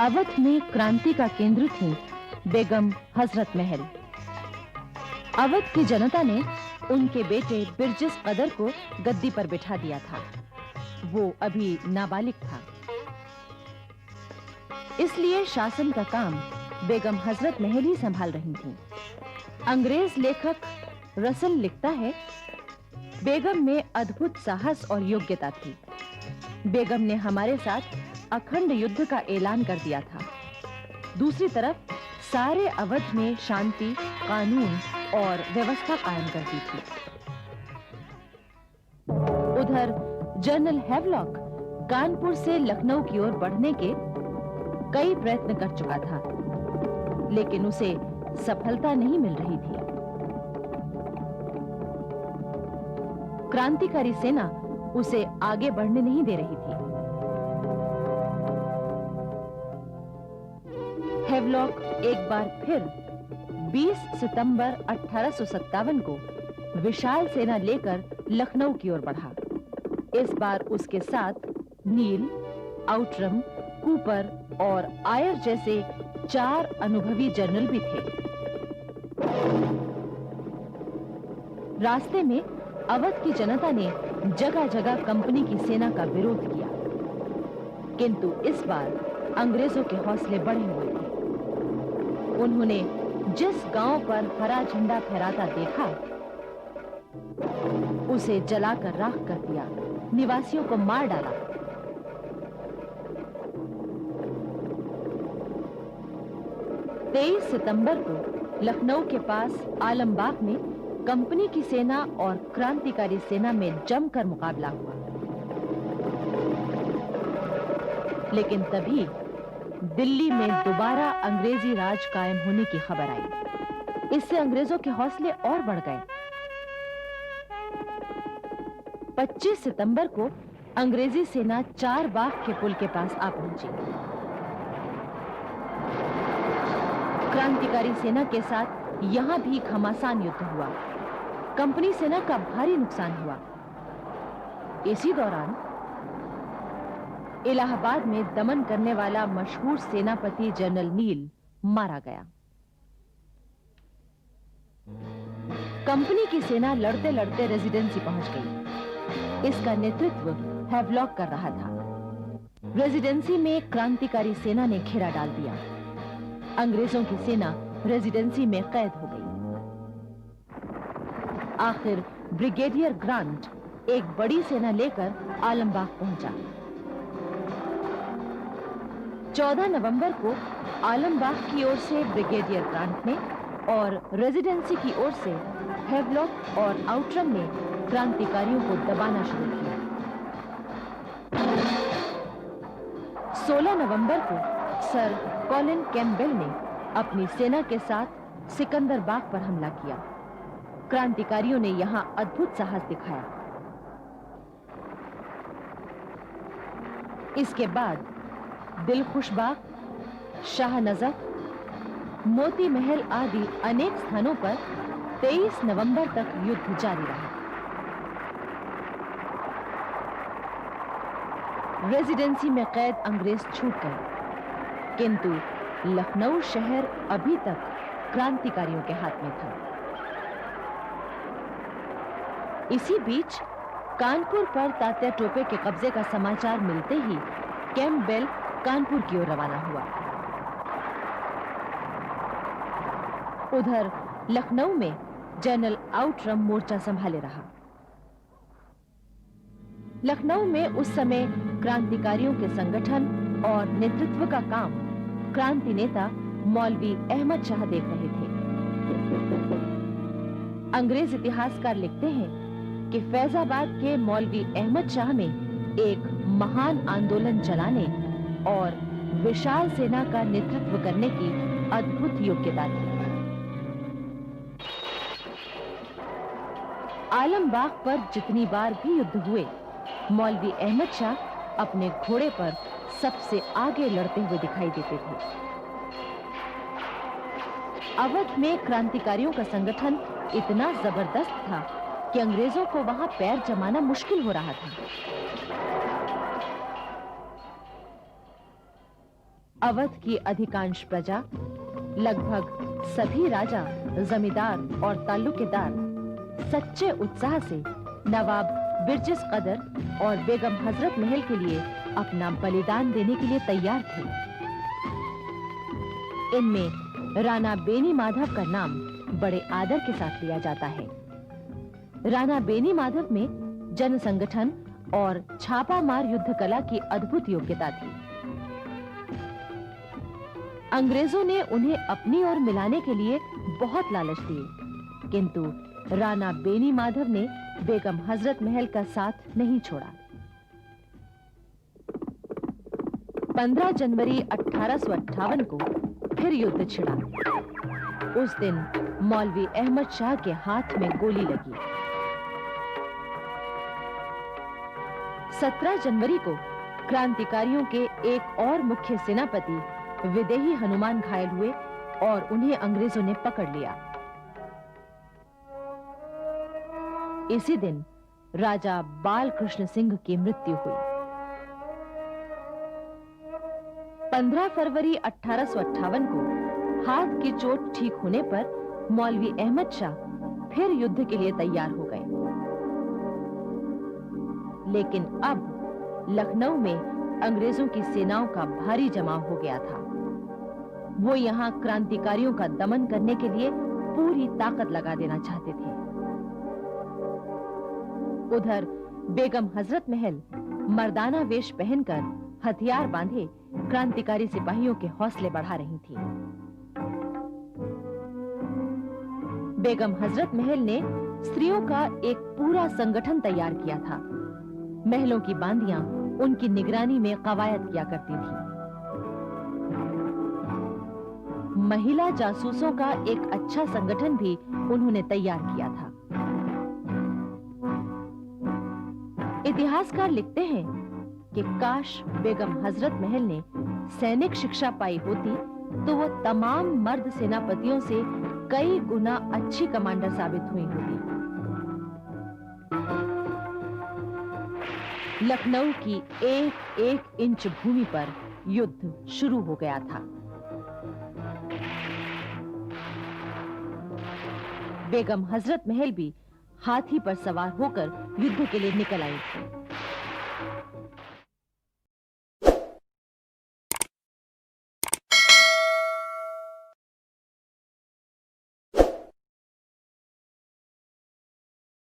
अवध में क्रांति का केंद्र थी बेगम हजरत महल। अवध की जनता ने उनके बेटे बिरजिस कदर को गद्दी पर बिठा दिया था। वो अभी नाबालिग था, इसलिए शासन का काम बेगम हजरत महल ही संभाल रही थीं। अंग्रेज लेखक रसल लिखता है, बेगम में अद्भुत साहस और योग्यता थी। बेगम ने हमारे साथ अखंड युद्ध का ऐलान कर दिया था। दूसरी तरफ सारे अवध में शांति, कानून और व्यवस्था कायम कर दी थी। उधर जनरल हैवलॉक कानपुर से लखनऊ की ओर बढ़ने के कई प्रयत्न कर चुका था, लेकिन उसे सफलता नहीं मिल रही थी। क्रांतिकारी सेना उसे आगे बढ़ने नहीं दे रही थी। हैवलॉक एक बार फिर 20 सितंबर 1857 को विशाल सेना लेकर लखनऊ की ओर बढ़ा। इस बार उसके साथ नील, आउटरम, कूपर और आयर जैसे 4 अनुभवी जनरल भी थे। रास्ते में अवध की जनता ने जगह-जगह कंपनी की सेना का विरोध किया, किंतु इस बार अंग्रेजों के हौसले बढ़े हुए थे। उन्होंने जिस गांव पर हरा झंडा फहराता देखा, उसे जलाकर राख कर दिया, निवासियों को मार डाला। तेईस सितंबर को लखनऊ के पास आलमबाग में कंपनी की सेना और क्रांतिकारी सेना में जमकर मुकाबला हुआ। लेकिन तभी दिल्ली में दोबारा अंग्रेजी राज कायम होने की खबर आई। इससे अंग्रेजों के हौसले और बढ़ गए। 25 सितंबर को अंग्रेजी सेना 4 बाग के पुल के पास आ पहुंची। क्रांतिकारी सेना के साथ यहां भी घमासान युद्ध हुआ। कंपनी सेना का भारी नुकसान हुआ। इसी दौरान इलाहाबाद में दमन करने वाला मशहूर सेनापति जनरल नील मारा गया। कंपनी की सेना लड़ते लड़ते रेजिडेंसी पहुंच गई। इसका नेतृत्व हैवलॉक कर रहा था। रेजिडेंसी में क्रांतिकारी सेना ने घेरा डाल दिया। अंग्रेजों की सेना रेजिडेंसी में कैद हो गई। आखिर ब्रिगेडियर ग्रांट एक बड़ी सेना लेकर आलमबाग पहुंचा। 14 नवंबर को आलमबाग की ओर से ब्रिगेडियर ग्रांट ने और रेजिडेंसी की ओर से हैवलॉक और आउटरम ने क्रांतिकारियों को दबाना शुरू किया। 16 नवंबर को सर कॉलिन कैम्पबेल ने अपनी सेना के साथ सिकंदरबाग पर हमला किया। क्रांतिकारियों ने यहां अद्भुत साहस दिखाया। इसके बाद दिलखुशबाग, शाह नजफ, मोती महल आदि अनेक स्थानों पर 23 नवंबर तक युद्ध जारी रहा। रेजिडेंसी में कैद अंग्रेज छूट गए, किंतु लखनऊ शहर अभी तक क्रांतिकारियों के हाथ में था। इसी बीच कानपुर पर तात्या टोपे के कब्जे का समाचार मिलते ही कैम्पबेल कानपुर की ओर रवाना हुआ। उधर लखनऊ में जनरल आउटरम मोर्चा संभाले रहा। लखनऊ में उस समय क्रांतिकारियों के संगठन और नेतृत्व का काम क्रांति नेता मौलवी अहमद शाह देख रहे थे। अंग्रेज इतिहासकार लिखते हैं कि फैजाबाद के मौलवी अहमद शाह में एक महान आंदोलन चलाने और विशाल सेना का नेतृत्व करने की अद्भुत योग्यता थी। आलमबाग पर जितनी बार भी युद्ध हुए, मौलवी अहमद शाह अपने घोड़े पर सबसे आगे लड़ते हुए दिखाई देते थे। अवध में क्रांतिकारियों का संगठन इतना जबरदस्त था कि अंग्रेजों को वहां पैर जमाना मुश्किल हो रहा था। अवध की अधिकांश प्रजा, लगभग सभी राजा, जमींदार और ताल्लुकेदार सच्चे उत्साह से नवाब बिरजिस कदर और बेगम हजरत महल के लिए अपना बलिदान देने के लिए तैयार थे। इनमें राणा बेनी माधव का नाम बड़े आदर के साथ लिया जाता है। राणा बेनी माधव में जन संगठन और छापामार युद्ध कला की अद्भुत योग्यता थी। अंग्रेजों ने उन्हें अपनी ओर मिलाने के लिए बहुत लालच दिए, किंतु राणा बेनी माधव ने बेगम हजरत महल का साथ नहीं छोड़ा। 15 जनवरी 1858 को फिर युद्ध छिड़ा। उस दिन मौलवी अहमद शाह के हाथ में गोली लगी। 17 जनवरी को क्रांतिकारियों के एक और मुख्य सेनापति विदेही हनुमान घायल हुए और उन्हें अंग्रेजों ने पकड़ लिया। इसी दिन राजा बालकृष्ण सिंह की मृत्यु हुई। 15 फरवरी 1858 को हाथ की चोट ठीक होने पर मौलवी अहमद शाह फिर युद्ध के लिए तैयार हो गए। लेकिन अब लखनऊ में अंग्रेजों की सेनाओं का भारी जमाव हो गया था। वो यहां क्रांतिकारियों का दमन करने के लिए पूरी ताकत लगा देना चाहते थे। उधर बेगम हजरत महल मर्दाना वेश पहनकर हथियार बांधे क्रांतिकारी सिपाहियों के हौसले बढ़ा रही थी। बेगम हजरत महल ने स्त्रियों का एक पूरा संगठन तैयार किया था। महलों की बांदियां उनकी निगरानी में कवायद किया करती थीं। महिला जासूसों का एक अच्छा संगठन भी उन्होंने तैयार किया था। इतिहासकार लिखते हैं कि काश बेगम हजरत महल ने सैनिक शिक्षा पाई होती तो वो तमाम मर्द सेनापतियों से कई गुना अच्छी कमांडर साबित हुई होती। लखनऊ की एक एक इंच भूमि पर युद्ध शुरू हो गया था। बेगम हजरत महल भी हाथी पर सवार होकर युद्ध के लिए निकल आई थी।